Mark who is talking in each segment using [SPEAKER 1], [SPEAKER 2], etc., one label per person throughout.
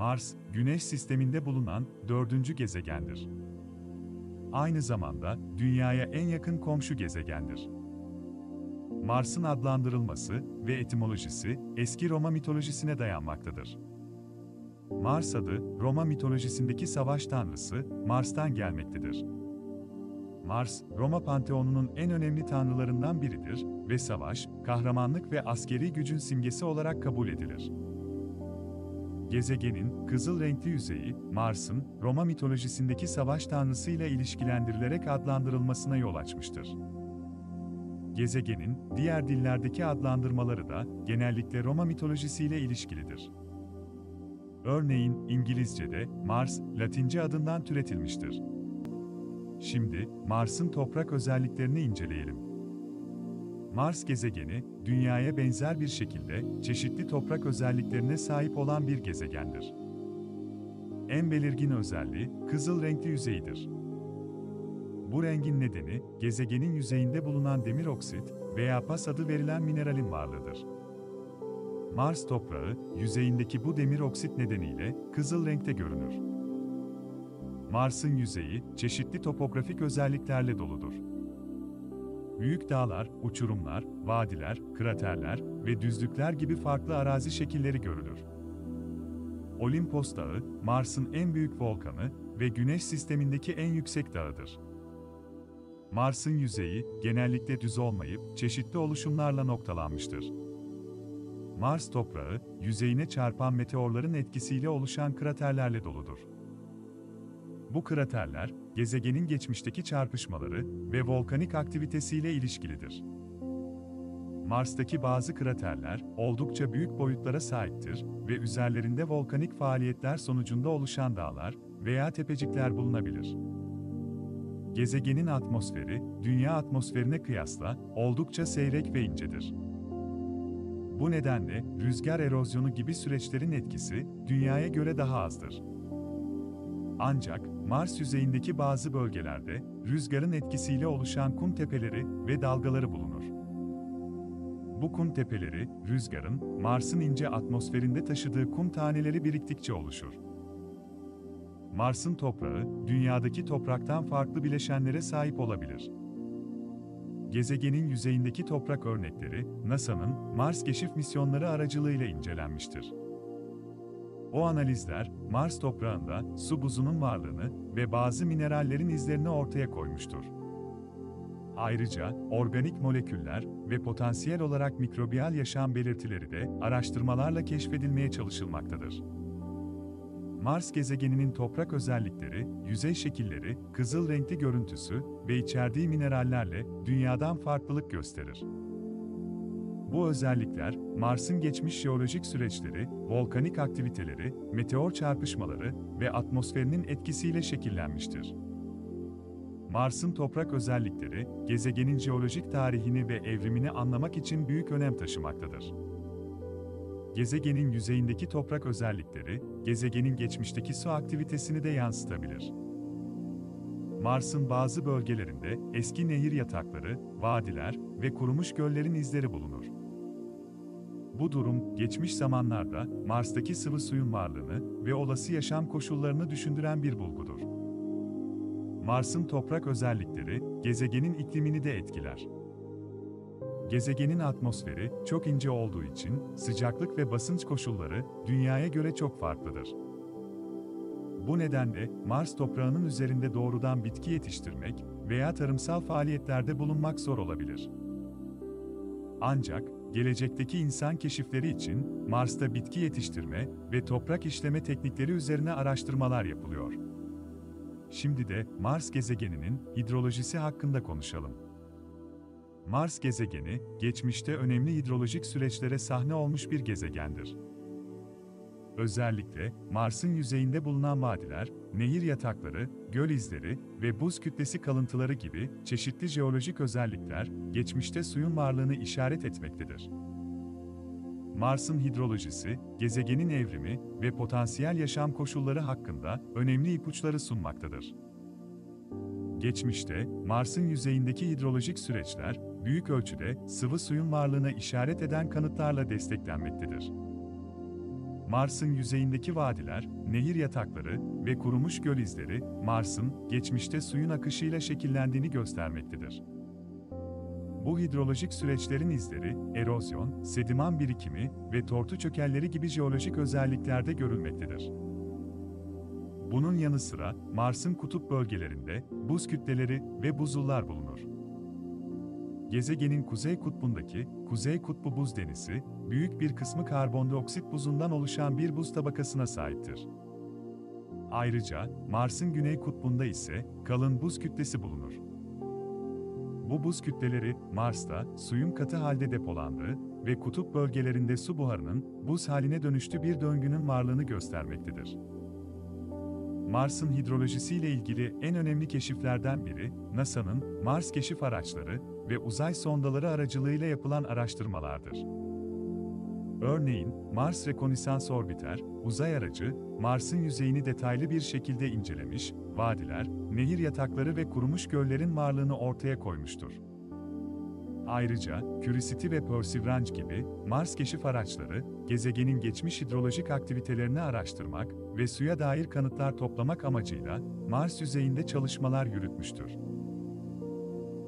[SPEAKER 1] Mars, Güneş sisteminde bulunan dördüncü gezegendir. Aynı zamanda Dünya'ya en yakın komşu gezegendir. Mars'ın adlandırılması ve etimolojisi eski Roma mitolojisine dayanmaktadır. Mars adı, Roma mitolojisindeki savaş tanrısı Mars'tan gelmektedir. Mars, Roma Panteonu'nun en önemli tanrılarından biridir ve savaş, kahramanlık ve askeri gücün simgesi olarak kabul edilir. Gezegenin kızıl renkli yüzeyi, Mars'ın Roma mitolojisindeki savaş tanrısıyla ilişkilendirilerek adlandırılmasına yol açmıştır. Gezegenin diğer dillerdeki adlandırmaları da genellikle Roma mitolojisiyle ilişkilidir. Örneğin İngilizce'de Mars, Latince adından türetilmiştir. Şimdi Mars'ın toprak özelliklerini inceleyelim. Mars gezegeni, Dünya'ya benzer bir şekilde çeşitli toprak özelliklerine sahip olan bir gezegendir. En belirgin özelliği kızıl renkli yüzeyidir. Bu rengin nedeni gezegenin yüzeyinde bulunan demir oksit veya pas adı verilen mineralin varlığıdır. Mars toprağı, yüzeyindeki bu demir oksit nedeniyle kızıl renkte görünür. Mars'ın yüzeyi çeşitli topografik özelliklerle doludur. Büyük dağlar, uçurumlar, vadiler, kraterler ve düzlükler gibi farklı arazi şekilleri görülür. Olimpos Dağı, Mars'ın en büyük volkanı ve Güneş sistemindeki en yüksek dağıdır. Mars'ın yüzeyi genellikle düz olmayıp çeşitli oluşumlarla noktalanmıştır. Mars toprağı, yüzeyine çarpan meteorların etkisiyle oluşan kraterlerle doludur. Bu kraterler, gezegenin geçmişteki çarpışmaları ve volkanik aktivitesiyle ilişkilidir. Mars'taki bazı kraterler, oldukça büyük boyutlara sahiptir ve üzerlerinde volkanik faaliyetler sonucunda oluşan dağlar veya tepecikler bulunabilir. Gezegenin atmosferi, Dünya atmosferine kıyasla oldukça seyrek ve incedir. Bu nedenle rüzgar erozyonu gibi süreçlerin etkisi Dünya'ya göre daha azdır. Ancak Mars yüzeyindeki bazı bölgelerde rüzgarın etkisiyle oluşan kum tepeleri ve dalgaları bulunur. Bu kum tepeleri, rüzgarın Mars'ın ince atmosferinde taşıdığı kum taneleri biriktikçe oluşur. Mars'ın toprağı, Dünya'daki topraktan farklı bileşenlere sahip olabilir. Gezegenin yüzeyindeki toprak örnekleri, NASA'nın Mars keşif misyonları aracılığıyla incelenmiştir. O analizler, Mars toprağında su buzunun varlığını ve bazı minerallerin izlerini ortaya koymuştur. Ayrıca, organik moleküller ve potansiyel olarak mikrobiyal yaşam belirtileri de araştırmalarla keşfedilmeye çalışılmaktadır. Mars gezegeninin toprak özellikleri, yüzey şekilleri, kızıl renkli görüntüsü ve içerdiği minerallerle Dünya'dan farklılık gösterir. Bu özellikler, Mars'ın geçmiş jeolojik süreçleri, volkanik aktiviteleri, meteor çarpışmaları ve atmosferinin etkisiyle şekillenmiştir. Mars'ın toprak özellikleri, gezegenin jeolojik tarihini ve evrimini anlamak için büyük önem taşımaktadır. Gezegenin yüzeyindeki toprak özellikleri, gezegenin geçmişteki su aktivitesini de yansıtabilir. Mars'ın bazı bölgelerinde eski nehir yatakları, vadiler ve kurumuş göllerin izleri bulunur. Bu durum, geçmiş zamanlarda Mars'taki sıvı suyun varlığını ve olası yaşam koşullarını düşündüren bir bulgudur. Mars'ın toprak özellikleri, gezegenin iklimini de etkiler. Gezegenin atmosferi çok ince olduğu için sıcaklık ve basınç koşulları Dünya'ya göre çok farklıdır. Bu nedenle Mars toprağının üzerinde doğrudan bitki yetiştirmek veya tarımsal faaliyetlerde bulunmak zor olabilir. Ancak gelecekteki insan keşifleri için Mars'ta bitki yetiştirme ve toprak işleme teknikleri üzerine araştırmalar yapılıyor. Şimdi de Mars gezegeninin hidrolojisi hakkında konuşalım. Mars gezegeni, geçmişte önemli hidrolojik süreçlere sahne olmuş bir gezegendir. Özellikle Mars'ın yüzeyinde bulunan vadiler, nehir yatakları, göl izleri ve buz kütlesi kalıntıları gibi çeşitli jeolojik özellikler, geçmişte suyun varlığını işaret etmektedir. Mars'ın hidrolojisi, gezegenin evrimi ve potansiyel yaşam koşulları hakkında önemli ipuçları sunmaktadır. Geçmişte, Mars'ın yüzeyindeki hidrolojik süreçler, büyük ölçüde sıvı suyun varlığına işaret eden kanıtlarla desteklenmektedir. Mars'ın yüzeyindeki vadiler, nehir yatakları ve kurumuş göl izleri, Mars'ın geçmişte suyun akışıyla şekillendiğini göstermektedir. Bu hidrolojik süreçlerin izleri, erozyon, sediman birikimi ve tortu çökelleri gibi jeolojik özelliklerde görülmektedir. Bunun yanı sıra, Mars'ın kutup bölgelerinde buz kütleleri ve buzullar bulunur. Gezegenin kuzey kutbundaki Kuzey Kutbu Buz Denizi, büyük bir kısmı karbondioksit buzundan oluşan bir buz tabakasına sahiptir. Ayrıca, Mars'ın güney kutbunda ise kalın buz kütlesi bulunur. Bu buz kütleleri, Mars'ta suyun katı halde depolandığı ve kutup bölgelerinde su buharının buz haline dönüştüğü bir döngünün varlığını göstermektedir. Mars'ın hidrolojisiyle ilgili en önemli keşiflerden biri, NASA'nın Mars keşif araçları ve uzay sondaları aracılığıyla yapılan araştırmalardır. Örneğin, Mars Rekonisans Orbiter, uzay aracı, Mars'ın yüzeyini detaylı bir şekilde incelemiş, vadiler, nehir yatakları ve kurumuş göllerin varlığını ortaya koymuştur. Ayrıca, Curiosity ve Perseverance gibi Mars keşif araçları, gezegenin geçmiş hidrolojik aktivitelerini araştırmak ve suya dair kanıtlar toplamak amacıyla Mars yüzeyinde çalışmalar yürütmüştür.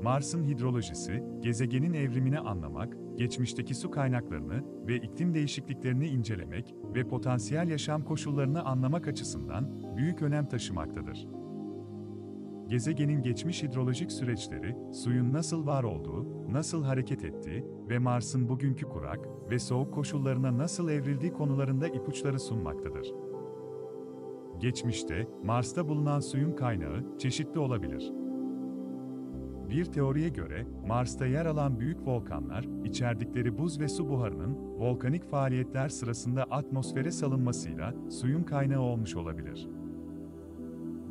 [SPEAKER 1] Mars'ın hidrolojisi, gezegenin evrimini anlamak, geçmişteki su kaynaklarını ve iklim değişikliklerini incelemek ve potansiyel yaşam koşullarını anlamak açısından büyük önem taşımaktadır. Gezegenin geçmiş hidrolojik süreçleri, suyun nasıl var olduğu, nasıl hareket ettiği ve Mars'ın bugünkü kurak ve soğuk koşullarına nasıl evrildiği konularında ipuçları sunmaktadır. Geçmişte, Mars'ta bulunan suyun kaynağı çeşitli olabilir. Bir teoriye göre, Mars'ta yer alan büyük volkanlar, içerdikleri buz ve su buharının volkanik faaliyetler sırasında atmosfere salınmasıyla suyun kaynağı olmuş olabilir.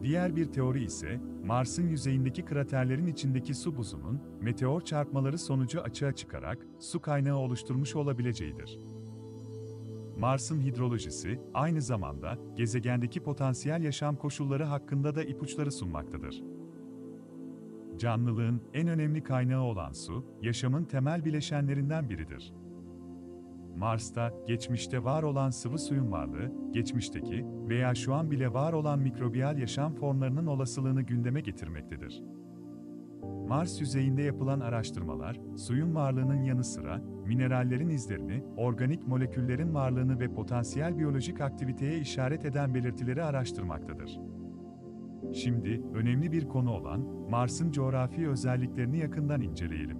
[SPEAKER 1] Diğer bir teori ise, Mars'ın yüzeyindeki kraterlerin içindeki su buzunun, meteor çarpmaları sonucu açığa çıkarak su kaynağı oluşturmuş olabileceğidir. Mars'ın hidrolojisi, aynı zamanda gezegendeki potansiyel yaşam koşulları hakkında da ipuçları sunmaktadır. Canlılığın en önemli kaynağı olan su, yaşamın temel bileşenlerinden biridir. Mars'ta, geçmişte var olan sıvı suyun varlığı, geçmişteki veya şu an bile var olan mikrobiyal yaşam formlarının olasılığını gündeme getirmektedir. Mars yüzeyinde yapılan araştırmalar, suyun varlığının yanı sıra, minerallerin izlerini, organik moleküllerin varlığını ve potansiyel biyolojik aktiviteye işaret eden belirtileri araştırmaktadır. Şimdi, önemli bir konu olan Mars'ın coğrafi özelliklerini yakından inceleyelim.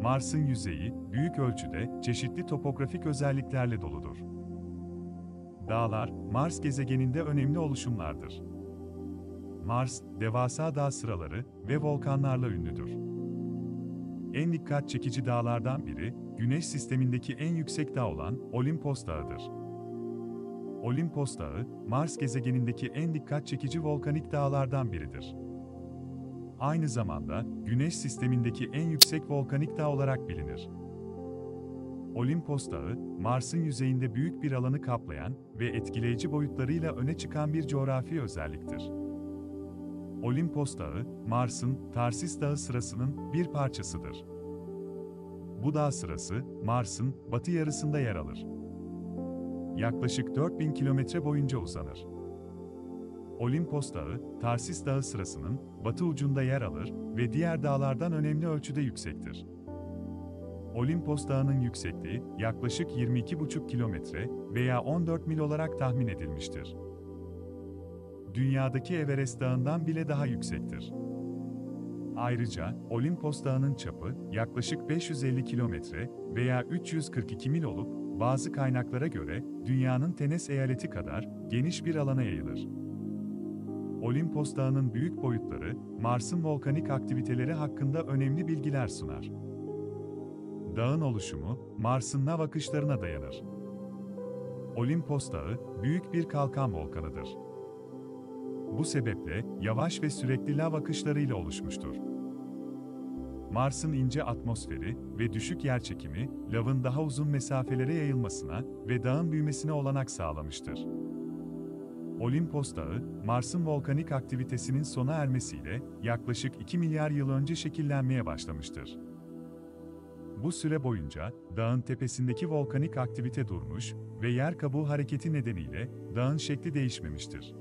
[SPEAKER 1] Mars'ın yüzeyi, büyük ölçüde çeşitli topografik özelliklerle doludur. Dağlar, Mars gezegeninde önemli oluşumlardır. Mars, devasa dağ sıraları ve volkanlarla ünlüdür. En dikkat çekici dağlardan biri, Güneş sistemindeki en yüksek dağ olan Olimpos Dağı'dır. Olimpos Dağı, Mars gezegenindeki en dikkat çekici volkanik dağlardan biridir. Aynı zamanda, Güneş sistemindeki en yüksek volkanik dağ olarak bilinir. Olimpos Dağı, Mars'ın yüzeyinde büyük bir alanı kaplayan ve etkileyici boyutlarıyla öne çıkan bir coğrafi özelliktir. Olimpos Dağı, Mars'ın Tarsis Dağı sırasının bir parçasıdır. Bu dağ sırası, Mars'ın batı yarısında yer alır. Yaklaşık 4000 kilometre boyunca uzanır. Olimpos Dağı, Tarsis Dağı sırasının batı ucunda yer alır ve diğer dağlardan önemli ölçüde yüksektir. Olimpos Dağı'nın yüksekliği yaklaşık 22,5 kilometre veya 14 mil olarak tahmin edilmiştir. Dünyadaki Everest Dağı'ndan bile daha yüksektir. Ayrıca, Olimpos Dağı'nın çapı yaklaşık 550 kilometre veya 342 mil olup, bazı kaynaklara göre dünyanın Tenes eyaleti kadar geniş bir alana yayılır. Olimpos Dağı'nın büyük boyutları, Mars'ın volkanik aktiviteleri hakkında önemli bilgiler sunar. Dağın oluşumu, Mars'ın lav akışlarına dayanır. Olimpos Dağı, büyük bir kalkan volkanıdır. Bu sebeple, yavaş ve sürekli lav akışlarıyla oluşmuştur. Mars'ın ince atmosferi ve düşük yerçekimi, lavın daha uzun mesafelere yayılmasına ve dağın büyümesine olanak sağlamıştır. Olimpos Dağı, Mars'ın volkanik aktivitesinin sona ermesiyle yaklaşık 2 milyar yıl önce şekillenmeye başlamıştır. Bu süre boyunca dağın tepesindeki volkanik aktivite durmuş ve yer kabuğu hareketi nedeniyle dağın şekli değişmemiştir.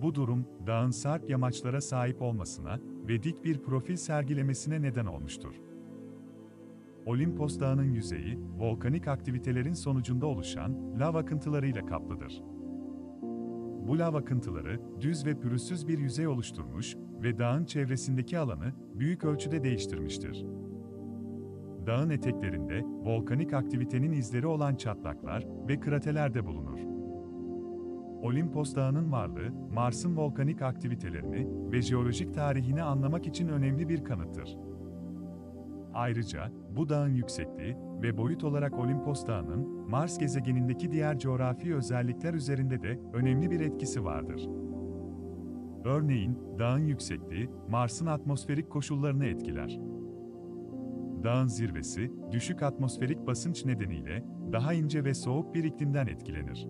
[SPEAKER 1] Bu durum, dağın sarp yamaçlara sahip olmasına ve dik bir profil sergilemesine neden olmuştur. Olimpos Dağı'nın yüzeyi, volkanik aktivitelerin sonucunda oluşan lav akıntılarıyla kaplıdır. Bu lav akıntıları, düz ve pürüzsüz bir yüzey oluşturmuş ve dağın çevresindeki alanı büyük ölçüde değiştirmiştir. Dağın eteklerinde volkanik aktivitenin izleri olan çatlaklar ve kraterler de bulunur. Olimpos Dağı'nın varlığı, Mars'ın volkanik aktivitelerini ve jeolojik tarihini anlamak için önemli bir kanıttır. Ayrıca, bu dağın yüksekliği ve boyut olarak Olimpos Dağı'nın, Mars gezegenindeki diğer coğrafi özellikler üzerinde de önemli bir etkisi vardır. Örneğin, dağın yüksekliği, Mars'ın atmosferik koşullarını etkiler. Dağın zirvesi, düşük atmosferik basınç nedeniyle daha ince ve soğuk bir iklimden etkilenir.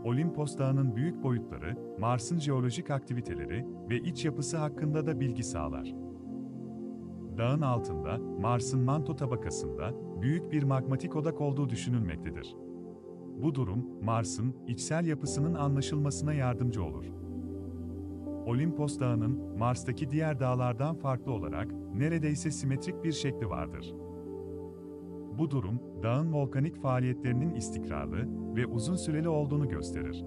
[SPEAKER 1] Olimpos Dağı'nın büyük boyutları, Mars'ın jeolojik aktiviteleri ve iç yapısı hakkında da bilgi sağlar. Dağın altında, Mars'ın manto tabakasında büyük bir magmatik odak olduğu düşünülmektedir. Bu durum, Mars'ın içsel yapısının anlaşılmasına yardımcı olur. Olimpos Dağı'nın, Mars'taki diğer dağlardan farklı olarak neredeyse simetrik bir şekli vardır. Bu durum, dağın volkanik faaliyetlerinin istikrarlı ve uzun süreli olduğunu gösterir.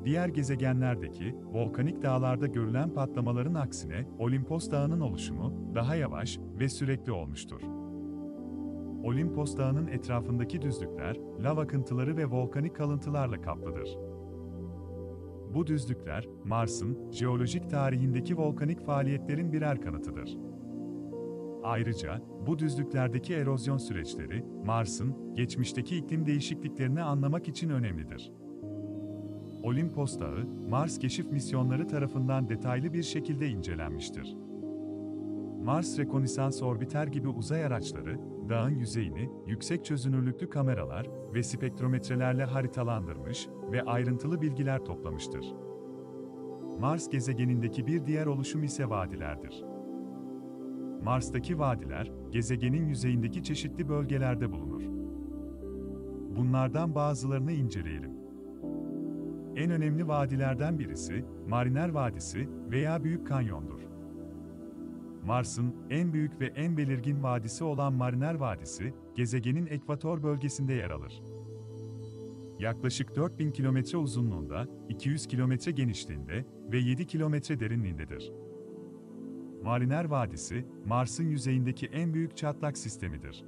[SPEAKER 1] Diğer gezegenlerdeki volkanik dağlarda görülen patlamaların aksine Olimpos Dağı'nın oluşumu daha yavaş ve sürekli olmuştur. Olimpos Dağı'nın etrafındaki düzlükler, lav akıntıları ve volkanik kalıntılarla kaplıdır. Bu düzlükler, Mars'ın jeolojik tarihindeki volkanik faaliyetlerin birer kanıtıdır. Ayrıca, bu düzlüklerdeki erozyon süreçleri, Mars'ın geçmişteki iklim değişikliklerini anlamak için önemlidir. Olimpos Dağı, Mars keşif misyonları tarafından detaylı bir şekilde incelenmiştir. Mars Rekonisans Orbiter gibi uzay araçları, dağın yüzeyini yüksek çözünürlüklü kameralar ve spektrometrelerle haritalandırmış ve ayrıntılı bilgiler toplamıştır. Mars gezegenindeki bir diğer oluşum ise vadilerdir. Mars'taki vadiler, gezegenin yüzeyindeki çeşitli bölgelerde bulunur. Bunlardan bazılarını inceleyelim. En önemli vadilerden birisi, Mariner Vadisi veya Büyük Kanyon'dur. Mars'ın en büyük ve en belirgin vadisi olan Mariner Vadisi, gezegenin ekvator bölgesinde yer alır. Yaklaşık 4000 kilometre uzunluğunda, 200 kilometre genişliğinde ve 7 kilometre derinliğindedir. Mariner Vadisi, Mars'ın yüzeyindeki en büyük çatlak sistemidir.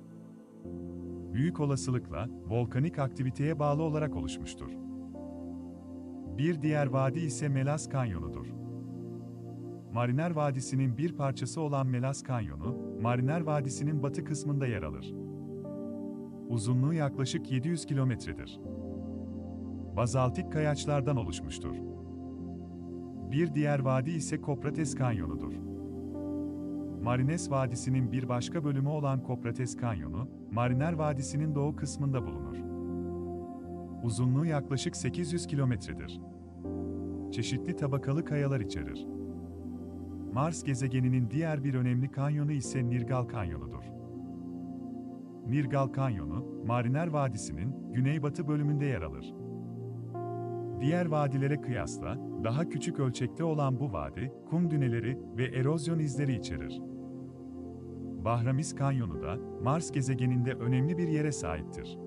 [SPEAKER 1] Büyük olasılıkla volkanik aktiviteye bağlı olarak oluşmuştur. Bir diğer vadi ise Melas Kanyonu'dur. Mariner Vadisi'nin bir parçası olan Melas Kanyonu, Mariner Vadisi'nin batı kısmında yer alır. Uzunluğu yaklaşık 700 kilometredir. Bazaltik kayaçlardan oluşmuştur. Bir diğer vadi ise Koprates Kanyonu'dur. Marines Vadisi'nin bir başka bölümü olan Koprates Kanyonu, Mariner Vadisi'nin doğu kısmında bulunur. Uzunluğu yaklaşık 800 kilometredir. Çeşitli tabakalı kayalar içerir. Mars gezegeninin diğer bir önemli kanyonu ise Nirgal Kanyonu'dur. Nirgal Kanyonu, Mariner Vadisi'nin güneybatı bölümünde yer alır. Diğer vadilere kıyasla daha küçük ölçekte olan bu vadi, kum düneleri ve erozyon izleri içerir. Bahramis Kanyonu da Mars gezegeninde önemli bir yere sahiptir.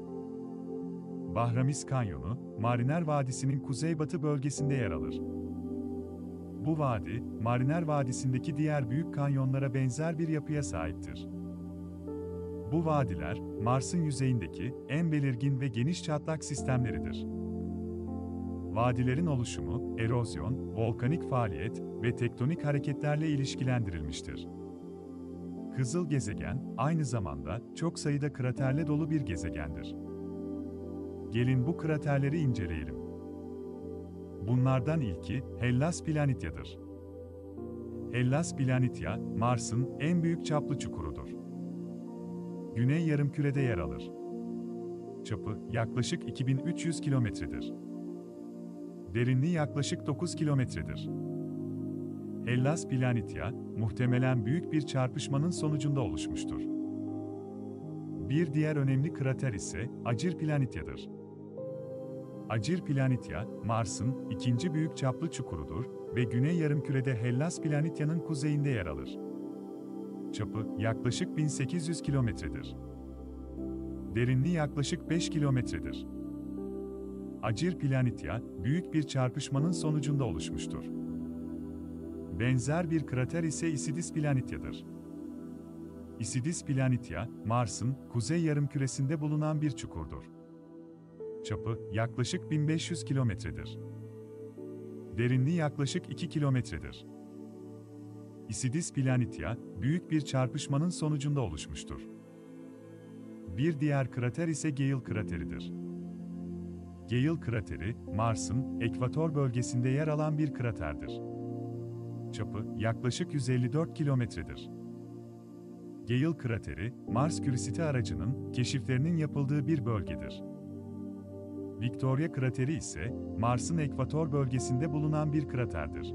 [SPEAKER 1] Bahramis Kanyonu, Mariner Vadisi'nin kuzeybatı bölgesinde yer alır. Bu vadi, Mariner Vadisi'ndeki diğer büyük kanyonlara benzer bir yapıya sahiptir. Bu vadiler, Mars'ın yüzeyindeki en belirgin ve geniş çatlak sistemleridir. Vadilerin oluşumu, erozyon, volkanik faaliyet ve tektonik hareketlerle ilişkilendirilmiştir. Kızıl gezegen, aynı zamanda çok sayıda kraterle dolu bir gezegendir. Gelin bu kraterleri inceleyelim. Bunlardan ilki Hellas Planitya'dır. Hellas Planitia, Mars'ın en büyük çaplı çukurudur. Güney yarımkürede yer alır. Çapı yaklaşık 2300 kilometredir. Derinliği yaklaşık 9 kilometredir. Hellas Planitia, muhtemelen büyük bir çarpışmanın sonucunda oluşmuştur. Bir diğer önemli krater ise Agir Planitia'dır. Agir Planitia, Mars'ın ikinci büyük çaplı çukurudur ve Güney Yarımküre'de Hellas Planitia'nın kuzeyinde yer alır. Çapı yaklaşık 1800 kilometredir. Derinliği yaklaşık 5 kilometredir. Agir Planitia, büyük bir çarpışmanın sonucunda oluşmuştur. Benzer bir krater ise Isidis Planitia'dır. Isidis Planitia, Mars'ın kuzey yarımküresinde bulunan bir çukurdur. Çapı yaklaşık 1500 kilometredir. Derinliği yaklaşık 2 kilometredir. Isidis Planitia, büyük bir çarpışmanın sonucunda oluşmuştur. Bir diğer krater ise Gale krateridir. Gale krateri, Mars'ın ekvator bölgesinde yer alan bir kraterdir. Çapı yaklaşık 154 kilometredir. Gale krateri, Mars Curiosity aracının keşiflerinin yapıldığı bir bölgedir. Victoria krateri ise Mars'ın ekvator bölgesinde bulunan bir kraterdir.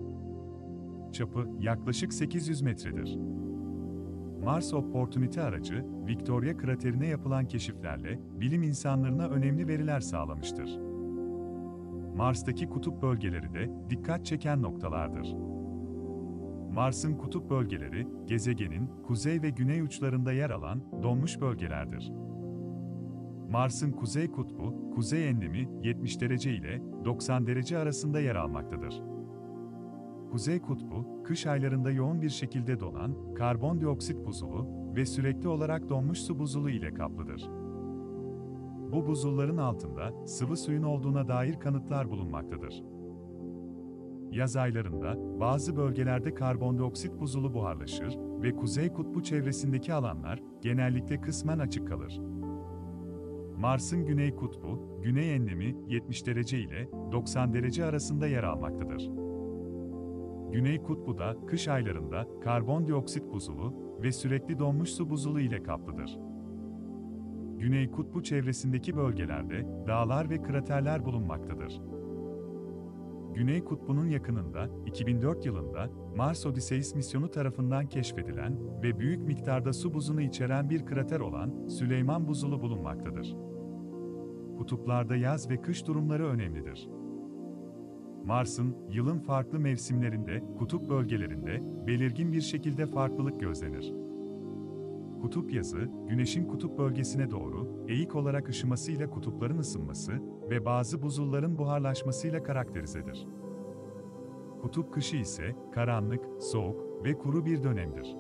[SPEAKER 1] Çapı yaklaşık 800 metredir. Mars Opportunity aracı, Victoria kraterine yapılan keşiflerle bilim insanlarına önemli veriler sağlamıştır. Mars'taki kutup bölgeleri de dikkat çeken noktalardır. Mars'ın kutup bölgeleri, gezegenin kuzey ve güney uçlarında yer alan donmuş bölgelerdir. Mars'ın kuzey kutbu, kuzey enlemi 70 derece ile 90 derece arasında yer almaktadır. Kuzey kutbu, kış aylarında yoğun bir şekilde donan, karbondioksit buzulu ve sürekli olarak donmuş su buzulu ile kaplıdır. Bu buzulların altında sıvı suyun olduğuna dair kanıtlar bulunmaktadır. Yaz aylarında bazı bölgelerde karbondioksit buzulu buharlaşır ve Kuzey Kutbu çevresindeki alanlar genellikle kısmen açık kalır. Mars'ın Güney Kutbu, güney enlemi 70 derece ile 90 derece arasında yer almaktadır. Güney Kutbu'da kış aylarında karbondioksit buzulu ve sürekli donmuş su buzulu ile kaplıdır. Güney Kutbu çevresindeki bölgelerde dağlar ve kraterler bulunmaktadır. Güney Kutbu'nun yakınında 2004 yılında Mars Odysseus misyonu tarafından keşfedilen ve büyük miktarda su buzunu içeren bir krater olan Süleyman Buzulu bulunmaktadır. Kutuplarda yaz ve kış durumları önemlidir. Mars'ın yılın farklı mevsimlerinde kutup bölgelerinde belirgin bir şekilde farklılık gözlenir. Kutup yazı, Güneş'in kutup bölgesine doğru eğik olarak ışımasıyla kutupların ısınması ve bazı buzulların buharlaşmasıyla karakterizedir. Kutup kışı ise karanlık, soğuk ve kuru bir dönemdir.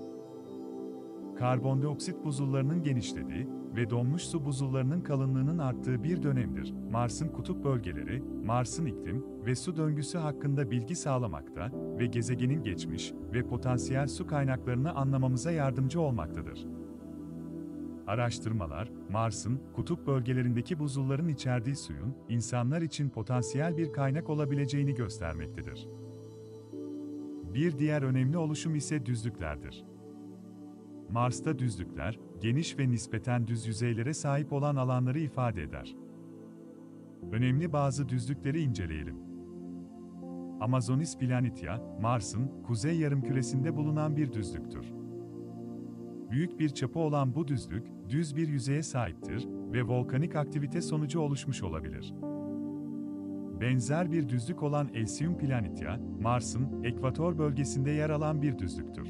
[SPEAKER 1] Karbondioksit buzullarının genişlediği ve donmuş su buzullarının kalınlığının arttığı bir dönemdir. Mars'ın kutup bölgeleri, Mars'ın iklim ve su döngüsü hakkında bilgi sağlamakta ve gezegenin geçmiş ve potansiyel su kaynaklarını anlamamıza yardımcı olmaktadır. Araştırmalar, Mars'ın kutup bölgelerindeki buzulların içerdiği suyun insanlar için potansiyel bir kaynak olabileceğini göstermektedir. Bir diğer önemli oluşum ise düzlüklerdir. Mars'ta düzlükler, geniş ve nispeten düz yüzeylere sahip olan alanları ifade eder. Önemli bazı düzlükleri inceleyelim. Amazonis Planitia, Mars'ın kuzey yarımküresinde bulunan bir düzlüktür. Büyük bir çapı olan bu düzlük, düz bir yüzeye sahiptir ve volkanik aktivite sonucu oluşmuş olabilir. Benzer bir düzlük olan Elysium Planitia, Mars'ın ekvator bölgesinde yer alan bir düzlüktür.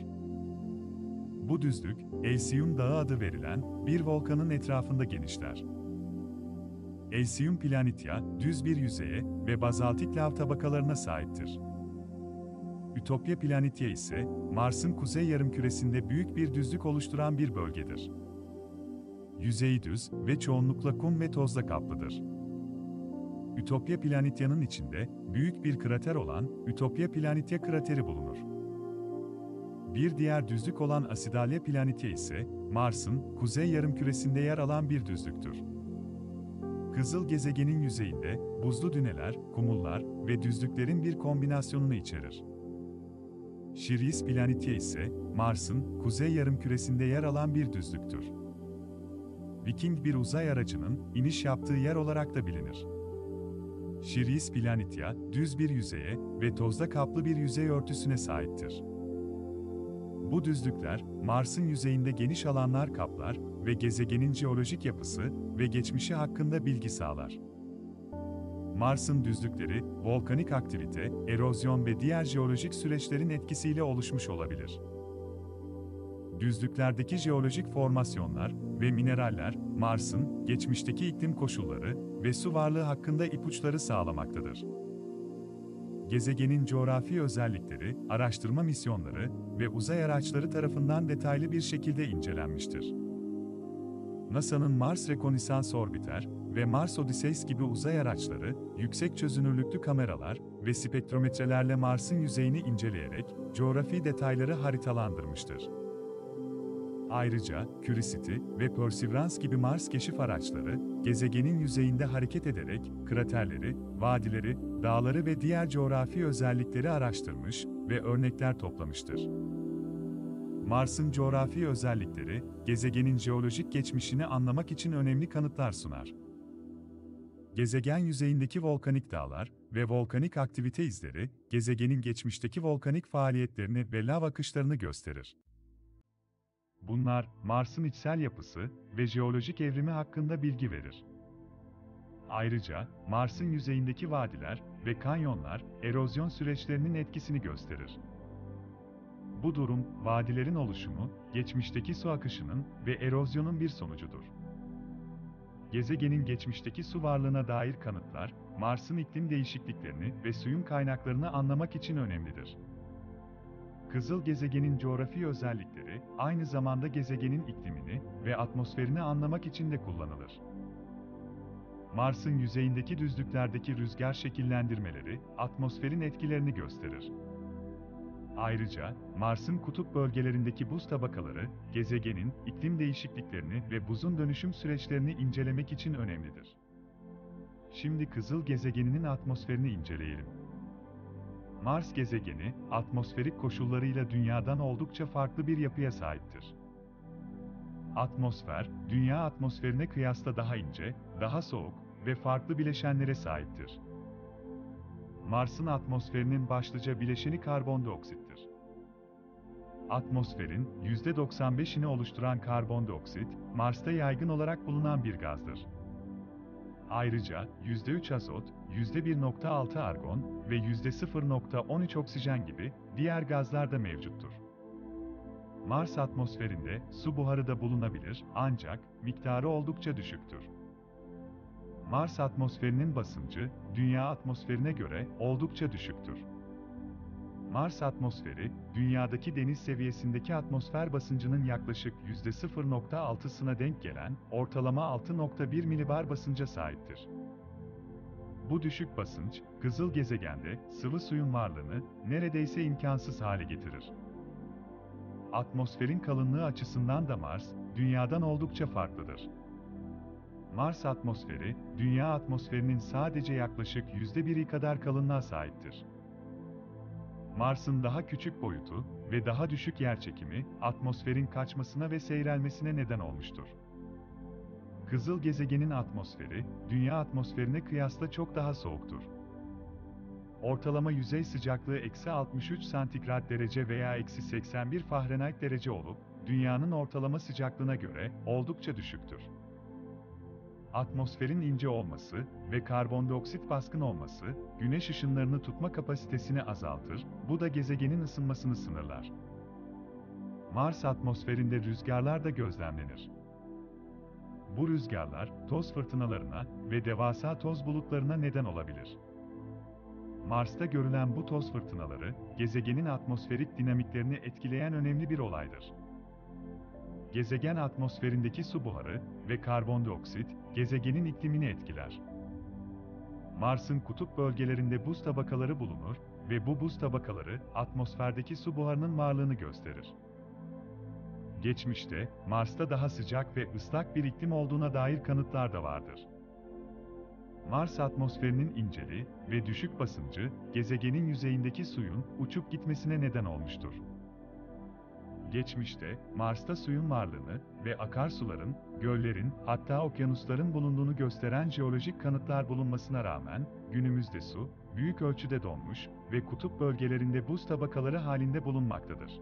[SPEAKER 1] Bu düzlük, Elysium Dağı adı verilen bir volkanın etrafında genişler. Elysium Planitia, düz bir yüzeye ve bazaltik lav tabakalarına sahiptir. Ütopya Planitia ise, Mars'ın kuzey yarımküresinde büyük bir düzlük oluşturan bir bölgedir. Yüzeyi düz ve çoğunlukla kum ve tozla kaplıdır. Ütopya Planitia'nın içinde büyük bir krater olan Ütopya Planitia krateri bulunur. Bir diğer düzlük olan Acidalia Planitia ise, Mars'ın kuzey yarımküresinde yer alan bir düzlüktür. Kızıl gezegenin yüzeyinde buzlu düneler, kumullar ve düzlüklerin bir kombinasyonunu içerir. Sirius Planitia ise, Mars'ın kuzey yarımküresinde yer alan bir düzlüktür. Viking bir uzay aracının iniş yaptığı yer olarak da bilinir. Sirius Planitia, düz bir yüzeye ve tozla kaplı bir yüzey örtüsüne sahiptir. Bu düzlükler, Mars'ın yüzeyinde geniş alanlar kaplar ve gezegenin jeolojik yapısı ve geçmişi hakkında bilgi sağlar. Mars'ın düzlükleri, volkanik aktivite, erozyon ve diğer jeolojik süreçlerin etkisiyle oluşmuş olabilir. Düzlüklerdeki jeolojik formasyonlar ve mineraller, Mars'ın geçmişteki iklim koşulları ve su varlığı hakkında ipuçları sağlamaktadır. Gezegenin coğrafi özellikleri, araştırma misyonları ve uzay araçları tarafından detaylı bir şekilde incelenmiştir. NASA'nın Mars Reconnaissance Orbiter ve Mars Odysseus gibi uzay araçları, yüksek çözünürlüklü kameralar ve spektrometrelerle Mars'ın yüzeyini inceleyerek coğrafi detayları haritalandırmıştır. Ayrıca, Curiosity ve Perseverance gibi Mars keşif araçları, gezegenin yüzeyinde hareket ederek kraterleri, vadileri, dağları ve diğer coğrafi özellikleri araştırmış ve örnekler toplamıştır. Mars'ın coğrafi özellikleri, gezegenin jeolojik geçmişini anlamak için önemli kanıtlar sunar. Gezegen yüzeyindeki volkanik dağlar ve volkanik aktivite izleri, gezegenin geçmişteki volkanik faaliyetlerini ve lav akışlarını gösterir. Bunlar, Mars'ın içsel yapısı ve jeolojik evrimi hakkında bilgi verir. Ayrıca, Mars'ın yüzeyindeki vadiler ve kanyonlar, erozyon süreçlerinin etkisini gösterir. Bu durum, vadilerin oluşumu, geçmişteki su akışının ve erozyonun bir sonucudur. Gezegenin geçmişteki su varlığına dair kanıtlar, Mars'ın iklim değişikliklerini ve suyun kaynaklarını anlamak için önemlidir. Kızıl gezegenin coğrafi özellikleri, aynı zamanda gezegenin iklimini ve atmosferini anlamak için de kullanılır. Mars'ın yüzeyindeki düzlüklerdeki rüzgar şekillendirmeleri, atmosferin etkilerini gösterir. Ayrıca, Mars'ın kutup bölgelerindeki buz tabakaları, gezegenin iklim değişikliklerini ve buzun dönüşüm süreçlerini incelemek için önemlidir. Şimdi kızıl gezegeninin atmosferini inceleyelim. Mars gezegeni, atmosferik koşullarıyla Dünya'dan oldukça farklı bir yapıya sahiptir. Atmosfer, Dünya atmosferine kıyasla daha ince, daha soğuk ve farklı bileşenlere sahiptir. Mars'ın atmosferinin başlıca bileşeni karbondioksittir. Atmosferin %95'ini oluşturan karbondioksit, Mars'ta yaygın olarak bulunan bir gazdır. Ayrıca %3 azot, %1,6 argon ve %0,13 oksijen gibi diğer gazlar da mevcuttur. Mars atmosferinde su buharı da bulunabilir ancak miktarı oldukça düşüktür. Mars atmosferinin basıncı, Dünya atmosferine göre oldukça düşüktür. Mars atmosferi, Dünya'daki deniz seviyesindeki atmosfer basıncının yaklaşık %0,6'sına denk gelen ortalama 6,1 milibar basınca sahiptir. Bu düşük basınç, kızıl gezegende sıvı suyun varlığını neredeyse imkansız hale getirir. Atmosferin kalınlığı açısından da Mars, Dünya'dan oldukça farklıdır. Mars atmosferi, Dünya atmosferinin sadece yaklaşık %1'i kadar kalınlığa sahiptir. Mars'ın daha küçük boyutu ve daha düşük yerçekimi, atmosferin kaçmasına ve seyrelmesine neden olmuştur. Kızıl gezegenin atmosferi, Dünya atmosferine kıyasla çok daha soğuktur. Ortalama yüzey sıcaklığı -63 santigrat derece veya -81 Fahrenheit derece olup, Dünya'nın ortalama sıcaklığına göre oldukça düşüktür. Atmosferin ince olması ve karbondioksit baskın olması, güneş ışınlarını tutma kapasitesini azaltır, bu da gezegenin ısınmasını sınırlar. Mars atmosferinde rüzgarlar da gözlemlenir. Bu rüzgarlar, toz fırtınalarına ve devasa toz bulutlarına neden olabilir. Mars'ta görülen bu toz fırtınaları, gezegenin atmosferik dinamiklerini etkileyen önemli bir olaydır. Gezegen atmosferindeki su buharı ve karbondioksit, gezegenin iklimini etkiler. Mars'ın kutup bölgelerinde buz tabakaları bulunur ve bu buz tabakaları, atmosferdeki su buharının varlığını gösterir. Geçmişte, Mars'ta daha sıcak ve ıslak bir iklim olduğuna dair kanıtlar da vardır. Mars atmosferinin inceliği ve düşük basıncı, gezegenin yüzeyindeki suyun uçup gitmesine neden olmuştur. Geçmişte, Mars'ta suyun varlığını ve akarsuların, göllerin, hatta okyanusların bulunduğunu gösteren jeolojik kanıtlar bulunmasına rağmen, günümüzde su, büyük ölçüde donmuş ve kutup bölgelerinde buz tabakaları halinde bulunmaktadır.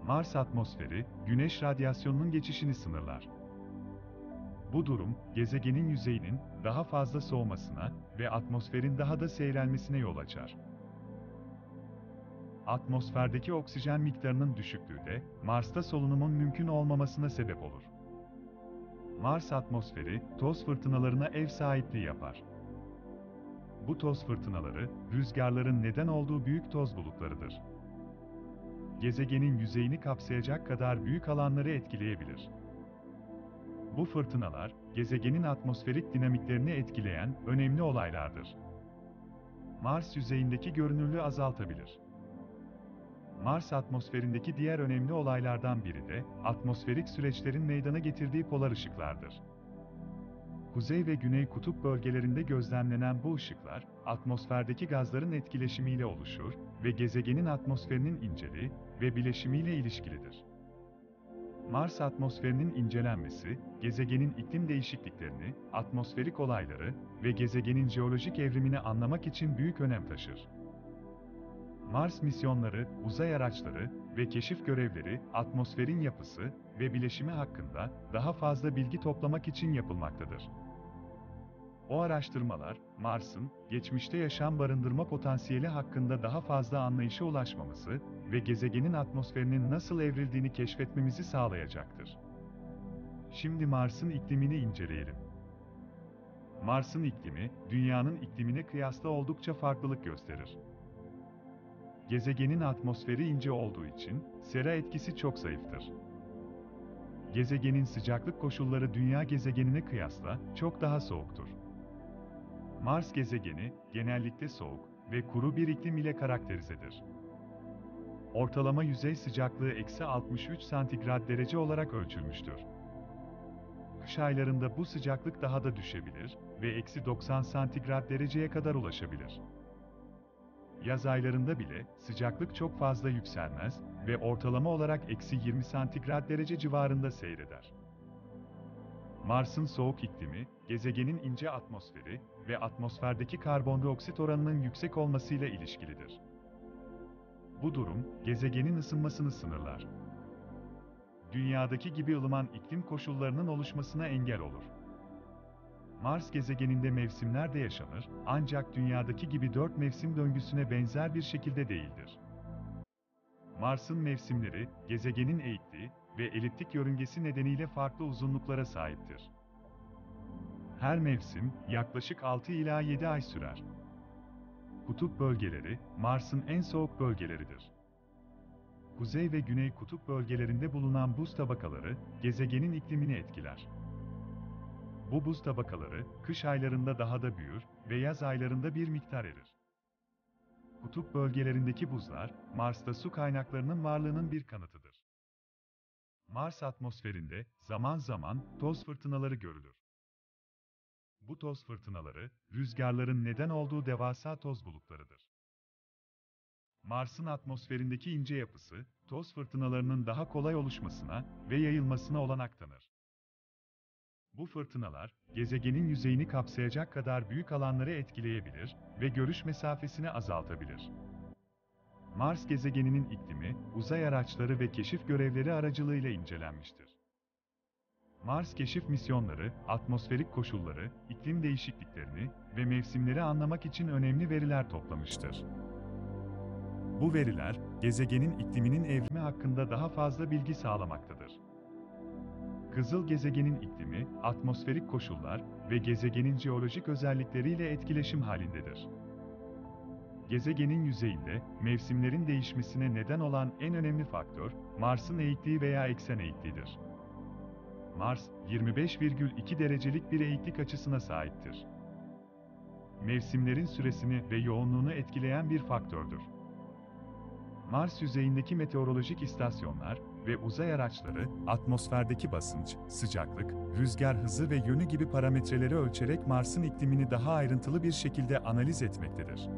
[SPEAKER 1] Mars atmosferi, Güneş radyasyonunun geçişini sınırlar. Bu durum, gezegenin yüzeyinin daha fazla soğumasına ve atmosferin daha da seyrelmesine yol açar. Atmosferdeki oksijen miktarının düşüklüğü de Mars'ta solunumun mümkün olmamasına sebep olur. Mars atmosferi, toz fırtınalarına ev sahipliği yapar. Bu toz fırtınaları, rüzgarların neden olduğu büyük toz bulutlarıdır. Gezegenin yüzeyini kapsayacak kadar büyük alanları etkileyebilir. Bu fırtınalar, gezegenin atmosferik dinamiklerini etkileyen önemli olaylardır. Mars yüzeyindeki görünürlüğü azaltabilir. Mars atmosferindeki diğer önemli olaylardan biri de, atmosferik süreçlerin meydana getirdiği polar ışıklardır. Kuzey ve güney kutup bölgelerinde gözlemlenen bu ışıklar, atmosferdeki gazların etkileşimiyle oluşur ve gezegenin atmosferinin inceliği ve bileşimiyle ilişkilidir. Mars atmosferinin incelenmesi, gezegenin iklim değişikliklerini, atmosferik olayları ve gezegenin jeolojik evrimini anlamak için büyük önem taşır. Mars misyonları, uzay araçları ve keşif görevleri, atmosferin yapısı ve bileşimi hakkında daha fazla bilgi toplamak için yapılmaktadır. O araştırmalar, Mars'ın geçmişte yaşam barındırma potansiyeli hakkında daha fazla anlayışa ulaşmamızı ve gezegenin atmosferinin nasıl evrildiğini keşfetmemizi sağlayacaktır. Şimdi Mars'ın iklimini inceleyelim. Mars'ın iklimi, Dünya'nın iklimine kıyasla oldukça farklılık gösterir. Gezegenin atmosferi ince olduğu için, sera etkisi çok zayıftır. Gezegenin sıcaklık koşulları Dünya gezegenine kıyasla çok daha soğuktur. Mars gezegeni, genellikle soğuk ve kuru bir iklim ile karakterizedir. Ortalama yüzey sıcaklığı -63 santigrat derece olarak ölçülmüştür. Kış aylarında bu sıcaklık daha da düşebilir ve -90 santigrat dereceye kadar ulaşabilir. Yaz aylarında bile sıcaklık çok fazla yükselmez ve ortalama olarak -20 santigrat derece civarında seyreder. Mars'ın soğuk iklimi, gezegenin ince atmosferi ve atmosferdeki karbondioksit oranının yüksek olmasıyla ilişkilidir. Bu durum, gezegenin ısınmasını sınırlar. Dünyadaki gibi ılıman iklim koşullarının oluşmasına engel olur. Mars gezegeninde mevsimler de yaşanır, ancak Dünyadaki gibi 4 mevsim döngüsüne benzer bir şekilde değildir. Mars'ın mevsimleri, gezegenin eğikliği ve eliptik yörüngesi nedeniyle farklı uzunluklara sahiptir. Her mevsim, yaklaşık 6 ila 7 ay sürer. Kutup bölgeleri, Mars'ın en soğuk bölgeleridir. Kuzey ve güney kutup bölgelerinde bulunan buz tabakaları, gezegenin iklimini etkiler. Bu buz tabakaları, kış aylarında daha da büyür ve yaz aylarında bir miktar erir. Kutup bölgelerindeki buzlar, Mars'ta su kaynaklarının varlığının bir kanıtıdır. Mars atmosferinde, zaman zaman, toz fırtınaları görülür. Bu toz fırtınaları, rüzgarların neden olduğu devasa toz bulutlarıdır. Mars'ın atmosferindeki ince yapısı, toz fırtınalarının daha kolay oluşmasına ve yayılmasına olanak tanır. Bu fırtınalar, gezegenin yüzeyini kapsayacak kadar büyük alanları etkileyebilir ve görüş mesafesini azaltabilir. Mars gezegeninin iklimi, uzay araçları ve keşif görevleri aracılığıyla incelenmiştir. Mars keşif misyonları, atmosferik koşulları, iklim değişikliklerini ve mevsimleri anlamak için önemli veriler toplamıştır. Bu veriler, gezegenin ikliminin evrimi hakkında daha fazla bilgi sağlamaktadır. Kızıl gezegenin iklimi, atmosferik koşullar ve gezegenin jeolojik özellikleriyle etkileşim halindedir. Gezegenin yüzeyinde, mevsimlerin değişmesine neden olan en önemli faktör, Mars'ın eğikliği veya eksen eğikliğidir. Mars, 25,2 derecelik bir eğiklik açısına sahiptir. Mevsimlerin süresini ve yoğunluğunu etkileyen bir faktördür. Mars yüzeyindeki meteorolojik istasyonlar ve uzay araçları, atmosferdeki basınç, sıcaklık, rüzgar hızı ve yönü gibi parametreleri ölçerek Mars'ın iklimini daha ayrıntılı bir şekilde analiz etmektedir.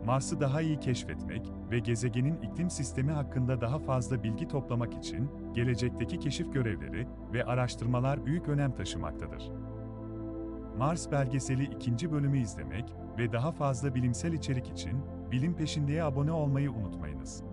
[SPEAKER 1] Mars'ı daha iyi keşfetmek ve gezegenin iklim sistemi hakkında daha fazla bilgi toplamak için, gelecekteki keşif görevleri ve araştırmalar büyük önem taşımaktadır. Mars belgeseli 2. bölümü izlemek ve daha fazla bilimsel içerik için, Bilim Peşinde'ye abone olmayı unutmayınız.